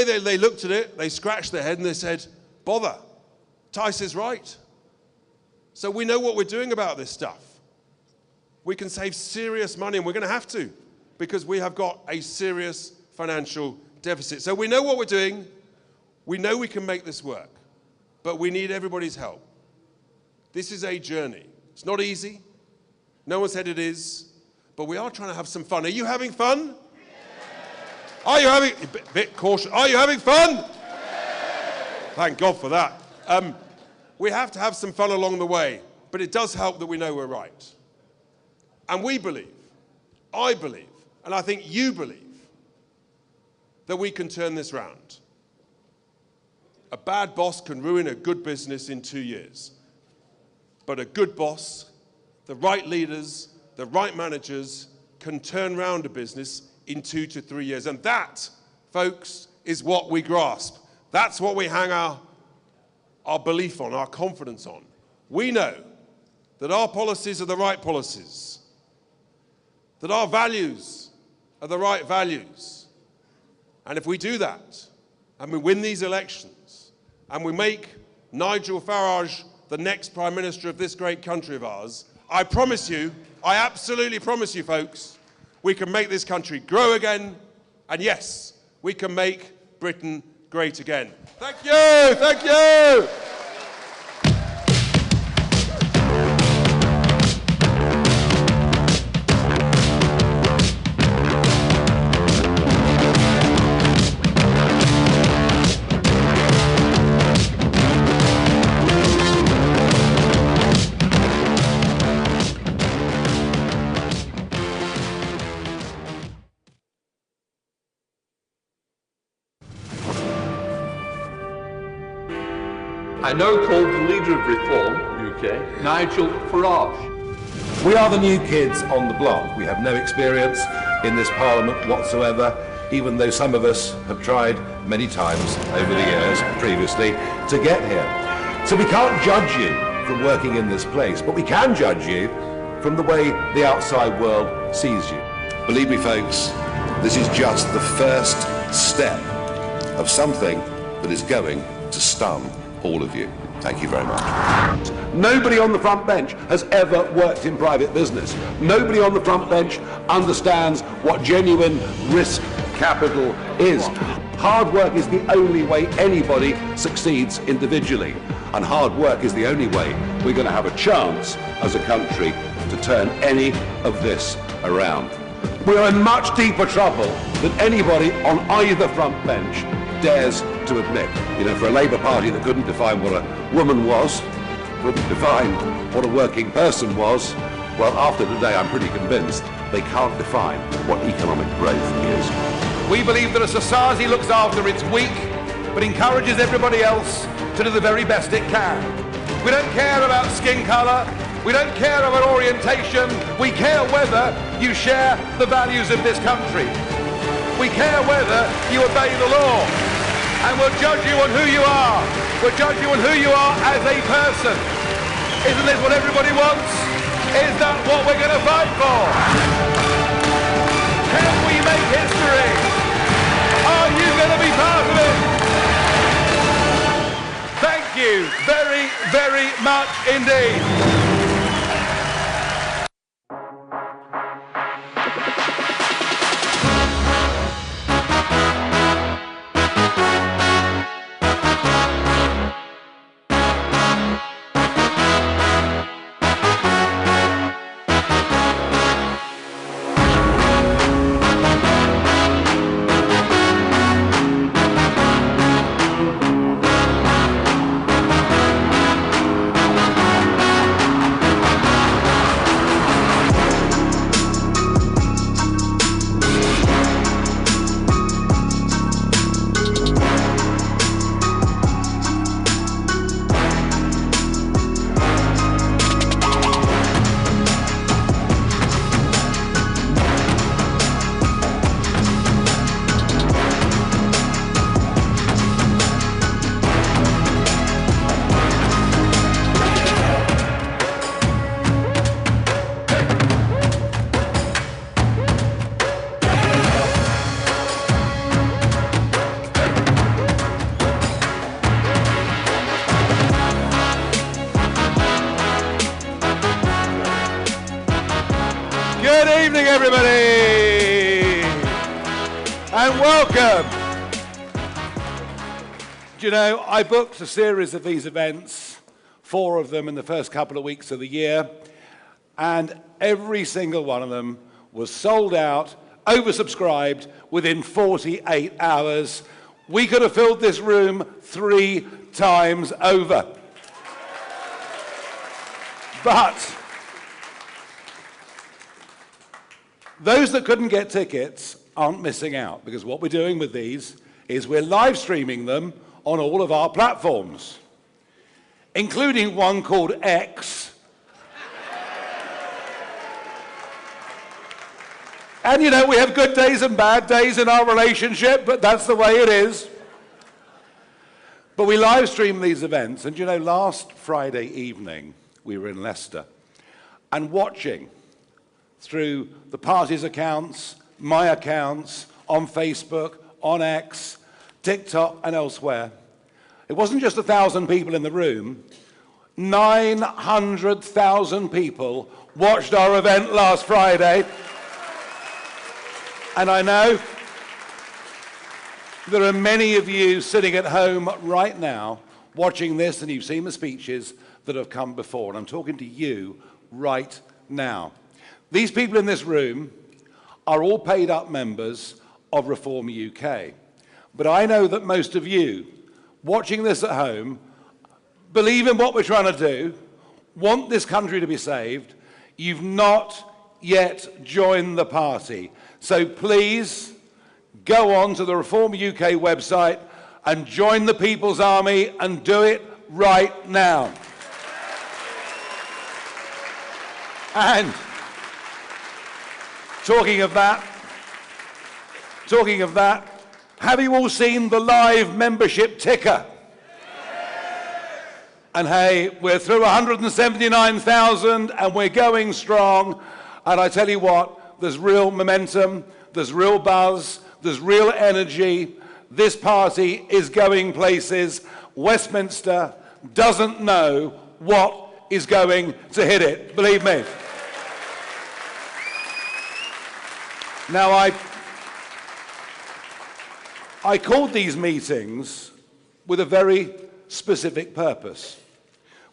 They looked at it, they scratched their head and they said, bother, Tice is right. So we know what we're doing about this stuff. We can save serious money, and we're going to have to, because we have got a serious financial deficit. So we know what we're doing. We know we can make this work, but we need everybody's help. This is a journey. It's not easy. No one said it is, but we are trying to have some fun. Are you having fun? Are you having, a bit cautious, are you having fun? Thank God for that. We have to have some fun along the way, but it does help that we know we're right. And we believe, I believe, and I think you believe, that we can turn this round. A bad boss can ruin a good business in 2 years. But a good boss, the right leaders, the right managers, can turn round a business in 2 to 3 years. And that, folks, is what we grasp. That's what we hang our belief on, our confidence on. We know that our policies are the right policies, that our values are the right values. And if we do that, and we win these elections, and we make Nigel Farage the next Prime Minister of this great country of ours, I promise you, I absolutely promise you, folks, we can make this country grow again, and yes, we can make Britain great again. Thank you, thank you! I now call the leader of Reform UK, Nigel Farage. We are the new kids on the block. We have no experience in this Parliament whatsoever, even though some of us have tried many times over the years previously to get here. So we can't judge you from working in this place, but we can judge you from the way the outside world sees you. Believe me, folks, this is just the first step of something that is going to stun all of you. Thank you very much. Nobody on the front bench has ever worked in private business. Nobody on the front bench understands what genuine risk capital is. Hard work is the only way anybody succeeds individually. And hard work is the only way we're going to have a chance as a country to turn any of this around. We are in much deeper trouble than anybody on either front bench dares to admit. You know, for a Labour Party that couldn't define what a woman was, couldn't define what a working person was, well, after today I'm pretty convinced they can't define what economic growth is. We believe that a society looks after its weak, but encourages everybody else to do the very best it can. We don't care about skin colour, we don't care about orientation, we care whether you share the values of this country. We care whether you obey the law, and we'll judge you on who you are. We'll judge you on who you are as a person. Isn't this what everybody wants? Is that what we're going to fight for? Can we make history? Are you going to be part of it? Thank you very, very much indeed. everybody, and welcome. Do you know, I booked a series of these events, 4 of them in the first couple of weeks of the year, and every single one of them was sold out, oversubscribed within 48 hours. We could have filled this room 3 times over. But those that couldn't get tickets aren't missing out, because what we're doing with these is we're live streaming them on all of our platforms, including one called X. And you know, we have good days and bad days in our relationship, but that's the way it is. But we live stream these events, and you know, last Friday evening, we were in Leicester, and watching through the party's accounts, my accounts, on Facebook, on X, TikTok, and elsewhere. It wasn't just 1,000 people in the room. 900,000 people watched our event last Friday. And I know there are many of you sitting at home right now watching this, and you've seen the speeches that have come before. And I'm talking to you right now. These people in this room are all paid up members of Reform UK. But I know that most of you watching this at home believe in what we're trying to do, want this country to be saved. You've not yet joined the party. So please go on to the Reform UK website and join the People's Army, and do it right now. And talking of that, have you all seen the live membership ticker? And hey, we're through 179,000 and we're going strong. And I tell you what, there's real momentum, there's real buzz, there's real energy. This party is going places. Westminster doesn't know what is going to hit it, believe me. Now, I called these meetings with a very specific purpose.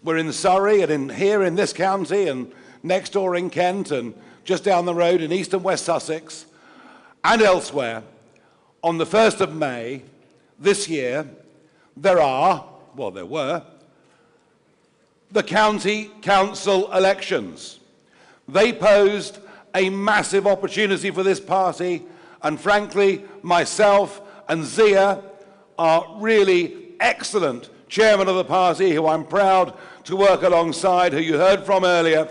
We're in Surrey and here in this county and next door in Kent and just down the road in East and West Sussex and elsewhere. On the 1st of May this year, there were the county council elections. They posed a massive opportunity for this party, and frankly, myself and Zia are really excellent chairman of the party, who I'm proud to work alongside, who you heard from earlier.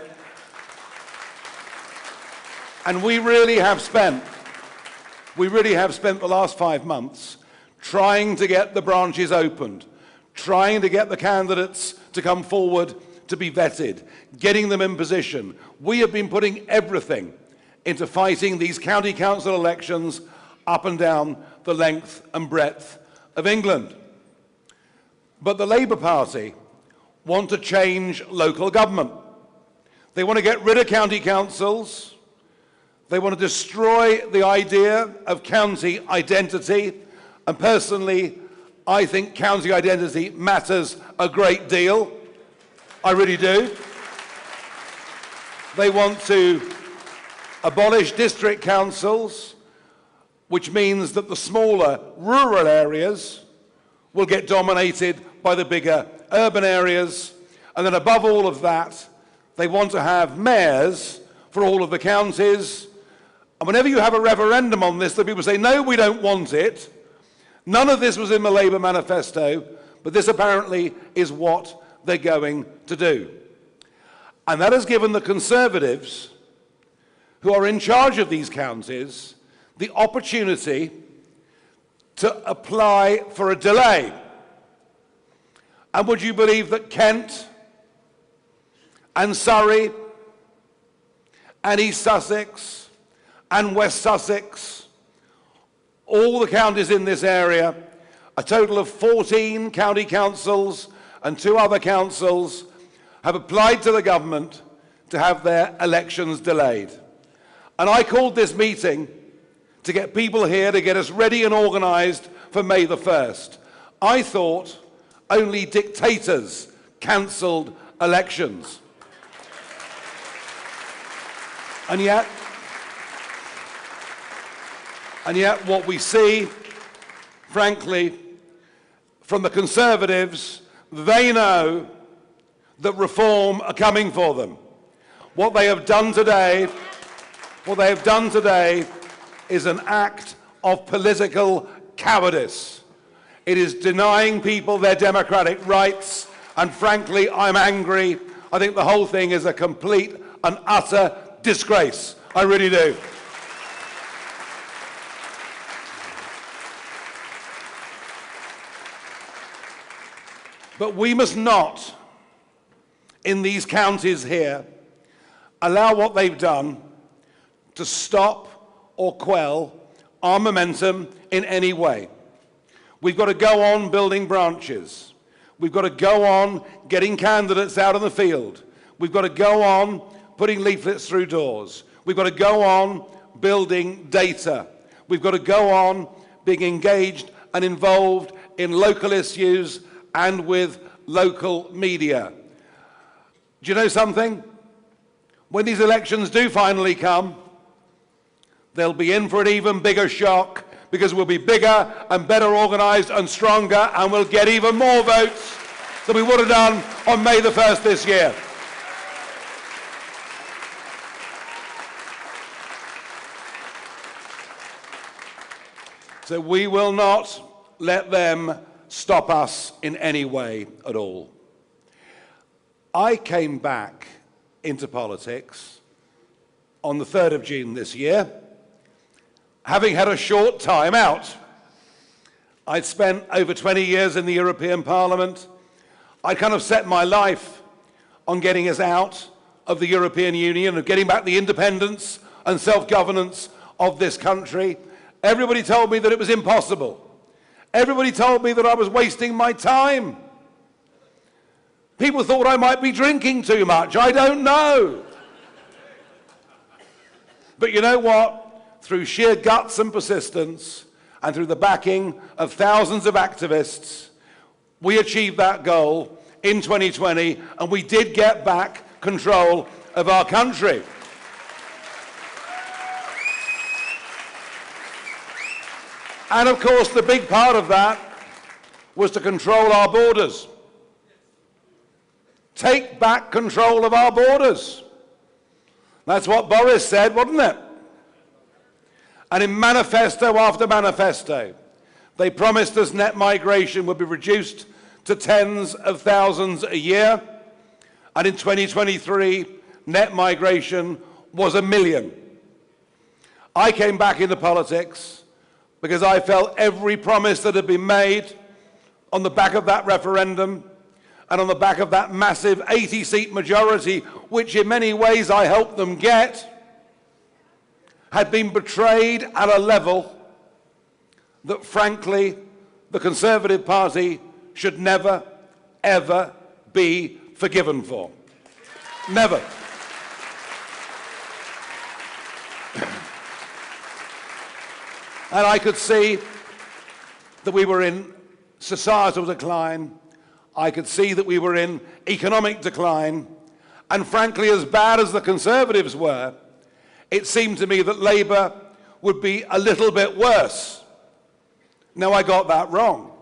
And we really have spent the last 5 months trying to get the branches opened, trying to get the candidates to come forward to be vetted, getting them in position. We have been putting everything into fighting these county council elections up and down the length and breadth of England. But the Labour Party want to change local government. They want to get rid of county councils. They want to destroy the idea of county identity. And personally, I think county identity matters a great deal. I really do. They want to abolish district councils, which means that the smaller rural areas will get dominated by the bigger urban areas. And then above all of that, they want to have mayors for all of the counties. And whenever you have a referendum on this, the people say, no, we don't want it. None of this was in the Labour manifesto, but this apparently is what they're going to do. And that has given the Conservatives, who are in charge of these counties, the opportunity to apply for a delay. And would you believe that Kent and Surrey and East Sussex and West Sussex, all the counties in this area, a total of 14 county councils and 2 other councils, have applied to the government to have their elections delayed. And I called this meeting to get people here to get us ready and organised for May the 1st. I thought only dictators cancelled elections. And yet what we see, frankly, from the Conservatives, they know that reform are coming for them. What they have done today is an act of political cowardice. It is denying people their democratic rights, and frankly, I'm angry. I think the whole thing is a complete and utter disgrace. I really do. But we must not, in these counties here, allow what they've done to stop or quell our momentum in any way. We've got to go on building branches. We've got to go on getting candidates out in the field. We've got to go on putting leaflets through doors. We've got to go on building data. We've got to go on being engaged and involved in local issues and with local media. Do you know something? When these elections do finally come, they'll be in for an even bigger shock, because we'll be bigger and better organised and stronger, and we'll get even more votes than we would have done on May the 1st this year. So we will not let them stop us in any way at all. I came back into politics on the 3rd of June this year, having had a short time out. I'd spent over 20 years in the European Parliament. I'd kind of set my life on getting us out of the European Union, of getting back the independence and self-governance of this country. Everybody told me that it was impossible. Everybody told me that I was wasting my time. People thought I might be drinking too much. I don't know. But you know what? Through sheer guts and persistence, and through the backing of thousands of activists, we achieved that goal in 2020, and we did get back control of our country. And of course, the big part of that was to control our borders. Take back control of our borders. That's what Boris said, wasn't it? And in manifesto after manifesto, they promised us net migration would be reduced to tens of thousands a year. And in 2023, net migration was 1 million. I came back into politics because I felt every promise that had been made on the back of that referendum and on the back of that massive 80-seat majority, which in many ways I helped them get, had been betrayed at a level that, frankly, the Conservative Party should never, ever be forgiven for. Never. And I could see that we were in societal decline. I could see that we were in economic decline. And frankly, as bad as the Conservatives were, it seemed to me that Labour would be a little bit worse. Now, I got that wrong.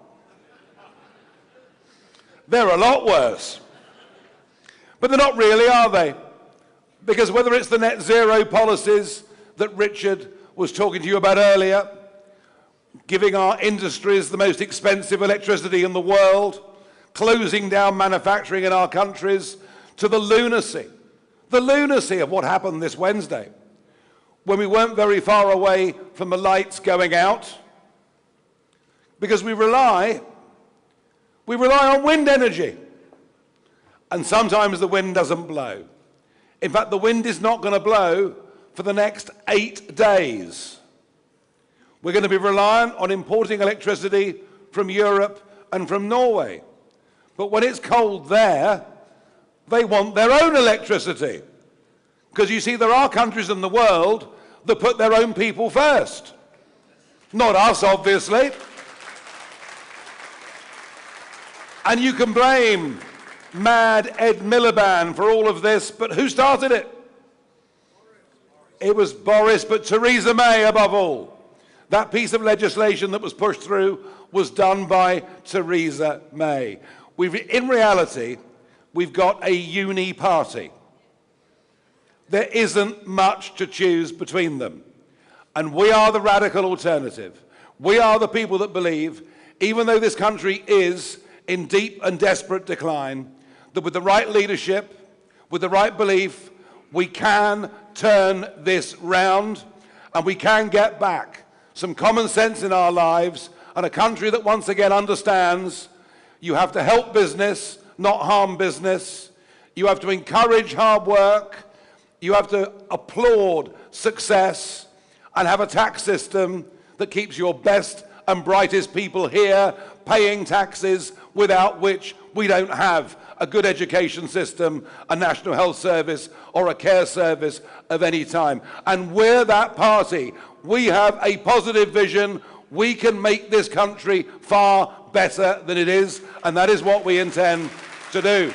They're a lot worse. But they're not really, are they? Because whether it's the net zero policies that Richard was talking to you about earlier, giving our industries the most expensive electricity in the world, closing down manufacturing in our countries, to the lunacy of what happened this Wednesday, when we weren't very far away from the lights going out, because we rely on wind energy. And sometimes the wind doesn't blow. In fact, the wind is not going to blow for the next 8 days. We're going to be reliant on importing electricity from Europe and from Norway. But when it's cold there, they want their own electricity. Because you see, there are countries in the world that put their own people first. Not us, obviously. And you can blame mad Ed Miliband for all of this, but who started it? It was Boris, but Theresa May above all. That piece of legislation that was pushed through was done by Theresa May. In reality, we've got a uni party. There isn't much to choose between them. And we are the radical alternative. We are the people that believe, even though this country is in deep and desperate decline, that with the right leadership, with the right belief, we can turn this round and we can get back some common sense in our lives and a country that once again understands you have to help business, not harm business. You have to encourage hard work. You have to applaud success and have a tax system that keeps your best and brightest people here paying taxes, without which we don't have a good education system, a national health service, or a care service of any time. And we're that party. We have a positive vision. We can make this country far better than it is, and that is what we intend to do.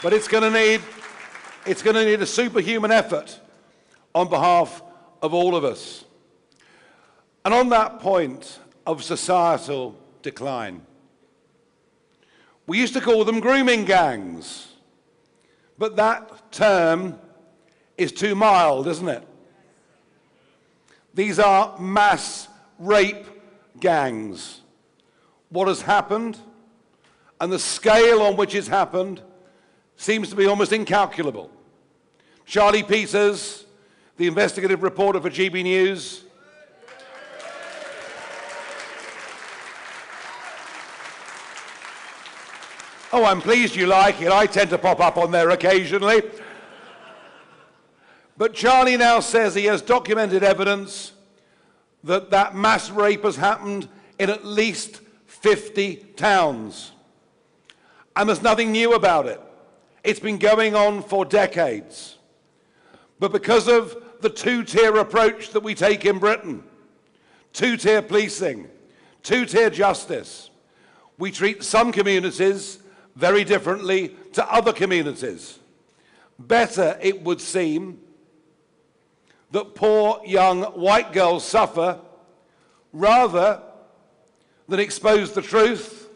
But it's going to need a superhuman effort on behalf of all of us. And on that point of societal decline, we used to call them grooming gangs, but that term is too mild, isn't it? These are mass rape gangs. What has happened and the scale on which it's happened seems to be almost incalculable. Charlie Peters, the investigative reporter for GB News, oh, I'm pleased you like it. I tend to pop up on there occasionally. But Charlie now says he has documented evidence that that mass rape has happened in at least 50 towns. And there's nothing new about it. It's been going on for decades. But because of the two-tier approach that we take in Britain, two-tier policing, two-tier justice, we treat some communities very differently to other communities. Better, it would seem, that poor young white girls suffer rather than expose the truth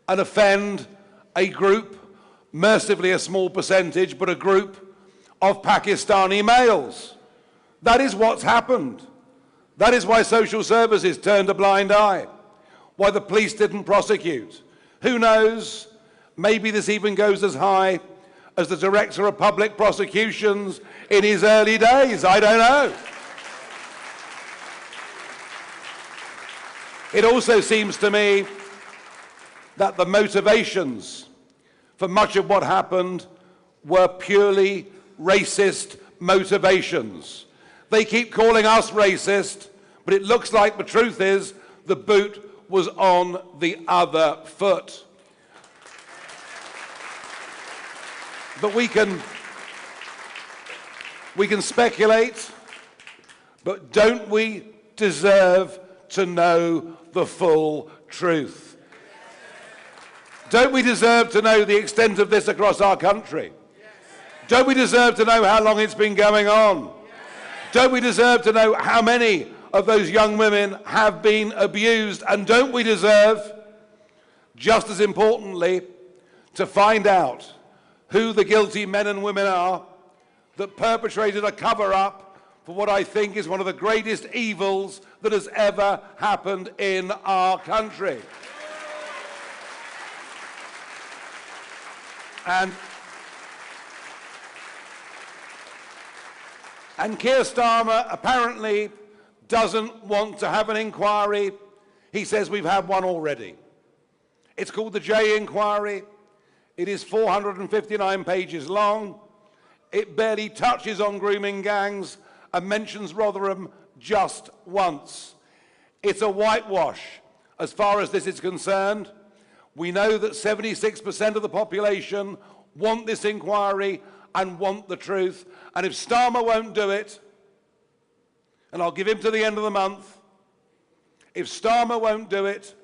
and offend a group, mercifully a small percentage, but a group of Pakistani males. That is what's happened. That is why social services turned a blind eye, why the police didn't prosecute. Who knows? Maybe this even goes as high as the Director of Public Prosecutions in his early days. I don't know. It also seems to me that the motivations for much of what happened were purely racist motivations. They keep calling us racist, but it looks like the truth is the boot was on the other foot. But we can speculate, but don't we deserve to know the full truth? Don't we deserve to know the extent of this across our country? Don't we deserve to know how long it's been going on? Don't we deserve to know how many of those young women have been abused? And don't we deserve, just as importantly, to find out who the guilty men and women are that perpetrated a cover-up for what I think is one of the greatest evils that has ever happened in our country. And Keir Starmer apparently doesn't want to have an inquiry. He says we've had one already. It's called the J Inquiry. It is 459 pages long. It barely touches on grooming gangs and mentions Rotherham just once. It's a whitewash as far as this is concerned. We know that 76% of the population want this inquiry and want the truth. And if Starmer won't do it, and I'll give him to the end of the month, if Starmer won't do it,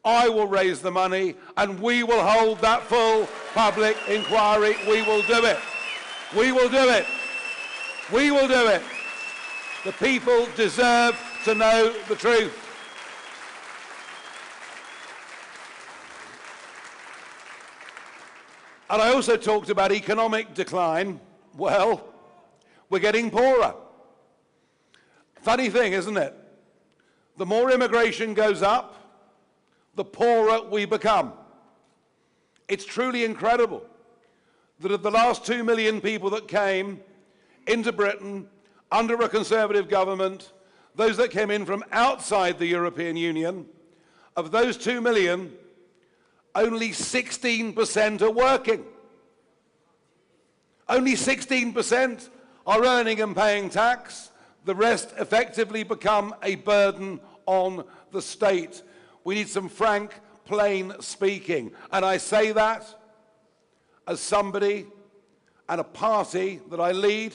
I will raise the money and we will hold that full public inquiry. We will do it. We will do it. We will do it. The people deserve to know the truth. And I also talked about economic decline. Well, we're getting poorer. Funny thing, isn't it? The more immigration goes up, the poorer we become. It's truly incredible that of the last 2 million people that came into Britain under a Conservative government, those that came in from outside the European Union, of those 2 million, only 16% are working. Only 16% are earning and paying tax. The rest effectively become a burden on the state. We need some frank, plain speaking. And I say that as somebody and a party that I lead.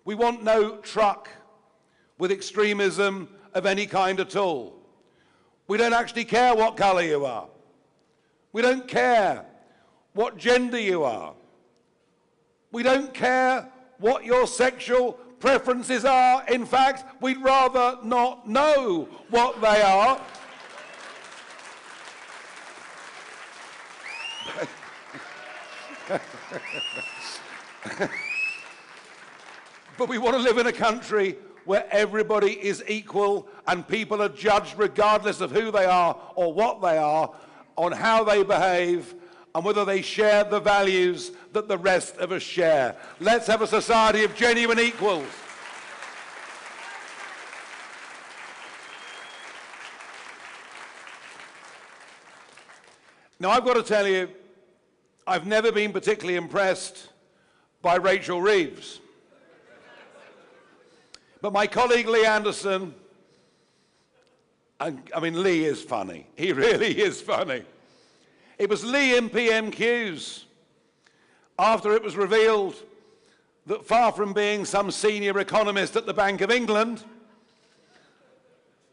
We want no truck with extremism of any kind at all. We don't actually care what colour you are. We don't care what gender you are. We don't care what your sexual preferences are. In fact, we'd rather not know what they are. But we want to live in a country where everybody is equal and people are judged regardless of who they are or what they are, on how they behave and whether they share the values that the rest of us share. Let's have a society of genuine equals. Now, I've got to tell you, I've never been particularly impressed by Rachel Reeves. But my colleague Lee Anderson, and I mean, Lee is funny. He really is funny. It was Lee in PMQs after it was revealed that far from being some senior economist at the Bank of England,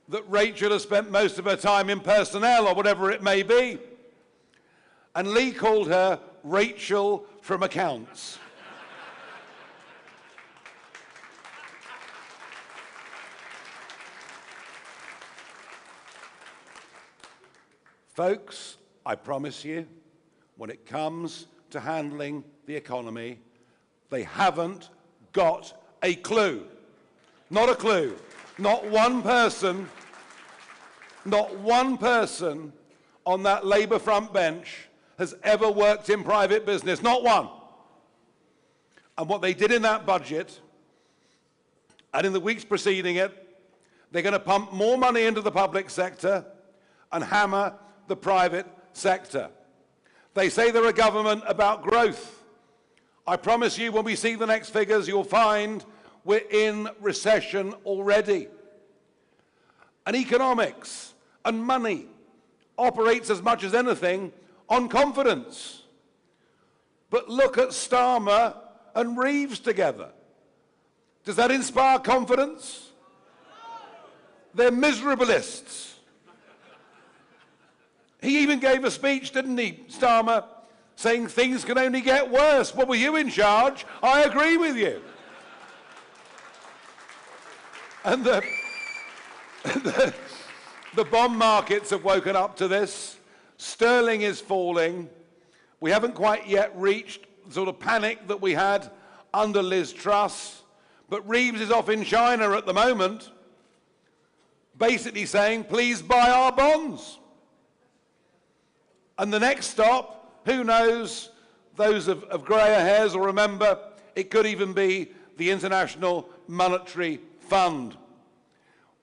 that Rachel has spent most of her time in personnel or whatever it may be. And Lee called her Rachel from accounts. Folks, I promise you, when it comes to handling the economy, they haven't got a clue. Not a clue. Not one person on that Labour front bench has ever worked in private business. Not one. And what they did in that budget, and in the weeks preceding it, they're going to pump more money into the public sector and hammer the private sector. They say they're a government about growth. I promise you, when we see the next figures, you'll find we're in recession already. And economics and money operates as much as anything on confidence. But look at Starmer and Reeves together. Does that inspire confidence? They're miserabilists. He even gave a speech, didn't he, Starmer, saying things can only get worse. Well, were you in charge? I agree with you. And the bond markets have woken up to this. Sterling is falling. We haven't quite yet reached the sort of panic that we had under Liz Truss. But Reeves is off in China at the moment, basically saying, please buy our bonds. And the next stop, who knows, those of greyer hairs will remember, it could even be the International Monetary Fund.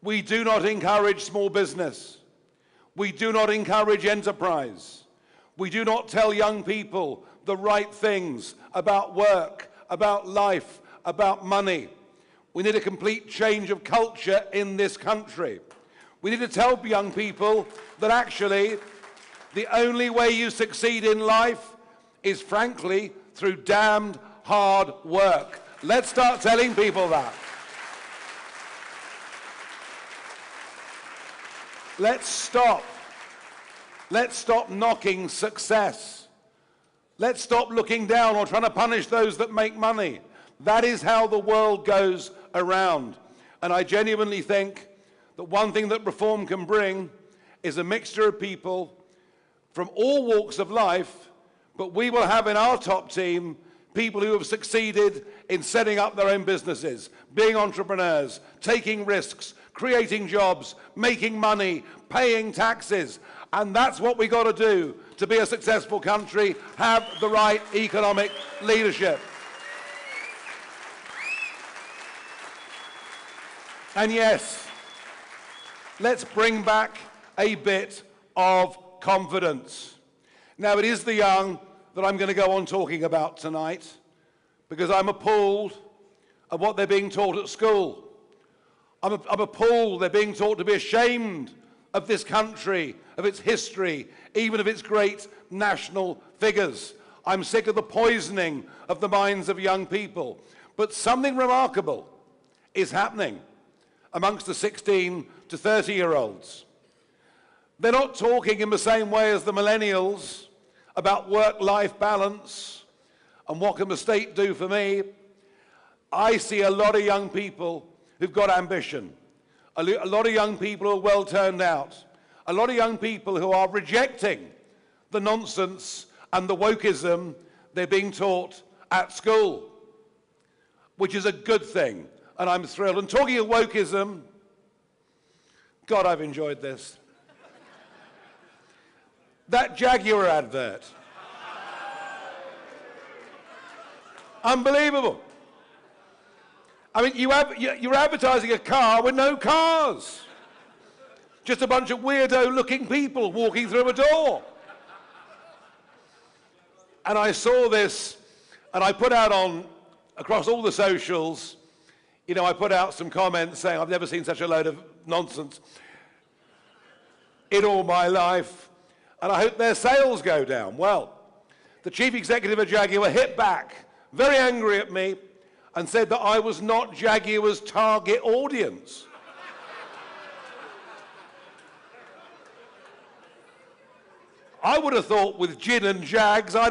We do not encourage small business. We do not encourage enterprise. We do not tell young people the right things about work, about life, about money. We need a complete change of culture in this country. We need to tell young people that actually The only way you succeed in life is, frankly, through damned hard work. Let's start telling people that. Let's stop. Let's stop knocking success. Let's stop looking down or trying to punish those that make money. That is how the world goes around. And I genuinely think that one thing that reform can bring is a mixture of people from all walks of life, but we will have in our top team people who have succeeded in setting up their own businesses, being entrepreneurs, taking risks, creating jobs, making money, paying taxes. And that's what we got to do to be a successful country, have the right economic leadership. And yes, let's bring back a bit of confidence. Now, it is the young that I'm going to go on talking about tonight, because I'm appalled at what they're being taught at school. I'm appalled they're being taught to be ashamed of this country, of its history, even of its great national figures. I'm sick of the poisoning of the minds of young people. But something remarkable is happening amongst the 16 to 30-year-olds. They're not talking in the same way as the millennials about work-life balance and what can the state do for me. I see a lot of young people who've got ambition, a lot of young people who are well turned out, a lot of young people who are rejecting the nonsense and the wokeism they're being taught at school, which is a good thing, and I'm thrilled. And talking of wokeism, God, I've enjoyed this. That Jaguar advert. Unbelievable. I mean, you're advertising a car with no cars. Just a bunch of weirdo-looking people walking through a door. And I saw this, and I put out across all the socials, you know, I put out some comments saying, I've never seen such a load of nonsense in all my life, and I hope their sales go down. Well, the chief executive of Jaguar hit back, very angry at me, and said that I was not Jaguar's target audience. I would have thought with gin and Jags, I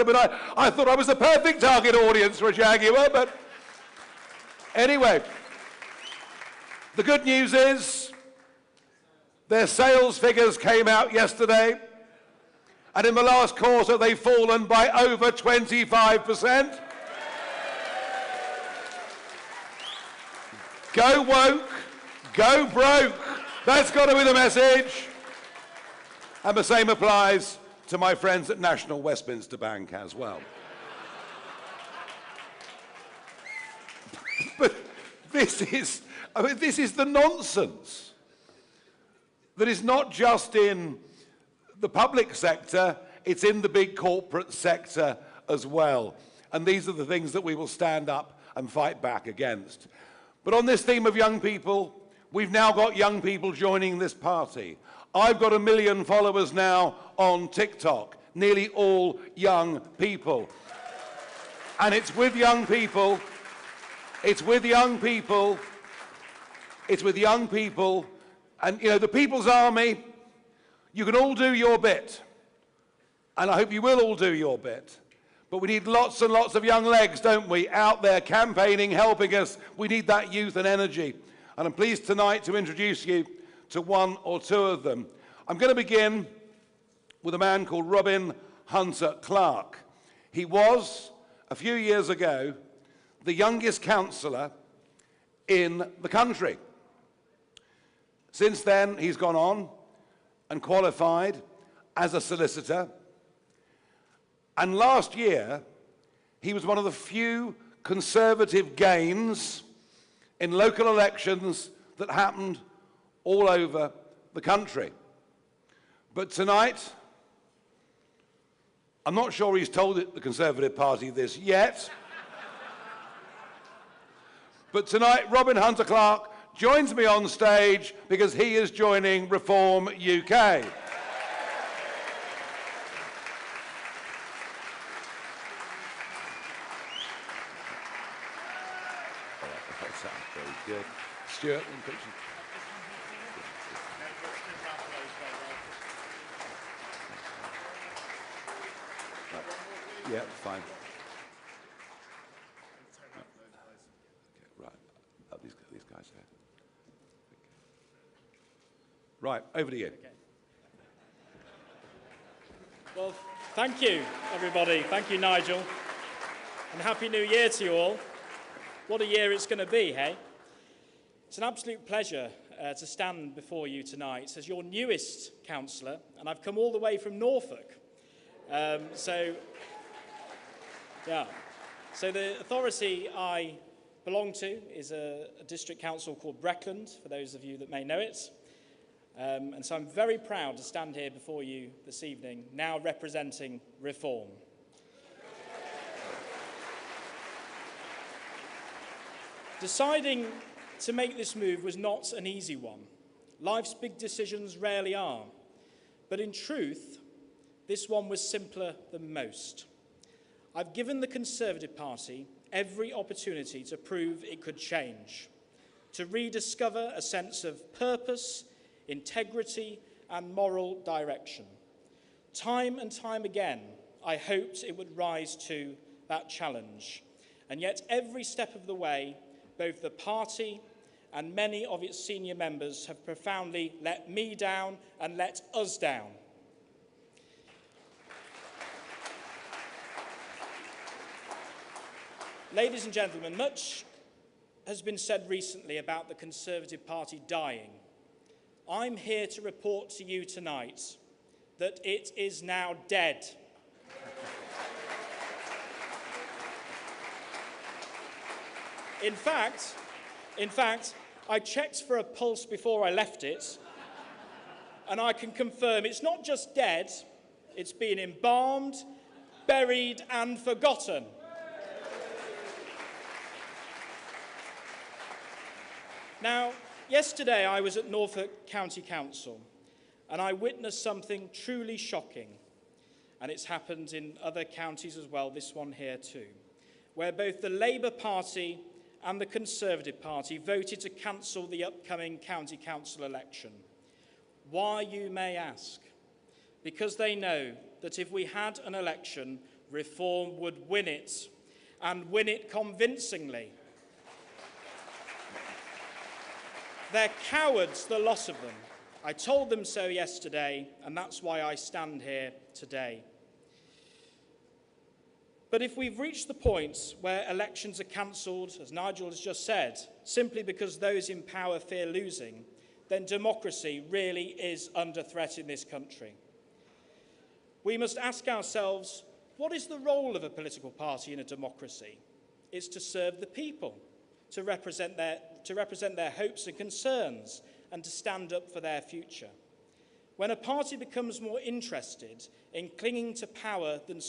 thought I was the perfect target audience for a Jaguar, but anyway, the good news is their sales figures came out yesterday, and in the last quarter they've fallen by over 25%. Go woke, go broke. That's got to be the message. And the same applies to my friends at National Westminster Bank as well. But this is the nonsense that is not just in the public sector, it's in the big corporate sector as well. And these are the things that we will stand up and fight back against. But on this theme of young people, we've now got young people joining this party. I've got 1 million followers now on TikTok, nearly all young people. And it's with young people, and you know, the People's Army, you can all do your bit. And I hope you will all do your bit. But we need lots and lots of young legs, don't we, out there campaigning, helping us. We need that youth and energy. And I'm pleased tonight to introduce you to one or two of them. I'm going to begin with a man called Robin Hunter Clark. He was, a few years ago, the youngest councillor in the country. Since then, he's gone on and qualified as a solicitor. And last year, he was one of the few Conservative gains in local elections that happened all over the country. But tonight, I'm not sure he's told the Conservative Party this yet, but tonight Robin Hunter Clark joins me on stage because he is joining Reform UK. Good. Stuart, one picture. Right. Yeah, fine. Okay, right. Oh, these guys there. Right, over to you. Okay. Well, thank you, everybody. Thank you, Nigel. And Happy New Year to you all. What a year it's going to be, hey? It's an absolute pleasure to stand before you tonight as your newest councillor, and I've come all the way from Norfolk. So the authority I belong to is a district council called Breckland, for those of you that may know it. And so I'm very proud to stand here before you this evening, now representing Reform. Deciding to make this move was not an easy one. Life's big decisions rarely are. But in truth, this one was simpler than most. I've given the Conservative Party every opportunity to prove it could change, to rediscover a sense of purpose, integrity, and moral direction. Time and time again, I hoped it would rise to that challenge. And yet every step of the way, both the party and many of its senior members have profoundly let me down and let us down. Ladies and gentlemen, much has been said recently about the Conservative Party dying. I'm here to report to you tonight that it is now dead. In fact, I checked for a pulse before I left it, and I can confirm it's not just dead, it's been embalmed, buried, and forgotten. Now, yesterday I was at Norfolk County Council, and I witnessed something truly shocking, and it's happened in other counties as well, this one here too, where both the Labour Party and the Conservative Party voted to cancel the upcoming county council election. Why, you may ask? Because they know that if we had an election, Reform would win it, and win it convincingly. They're cowards, the lot of them. I told them so yesterday, and that's why I stand here today. But if we've reached the point where elections are cancelled, as Nigel has just said, simply because those in power fear losing, then democracy really is under threat in this country. We must ask ourselves, what is the role of a political party in a democracy? It's to serve the people, to represent their hopes and concerns, and to stand up for their future. When a party becomes more interested in clinging to power than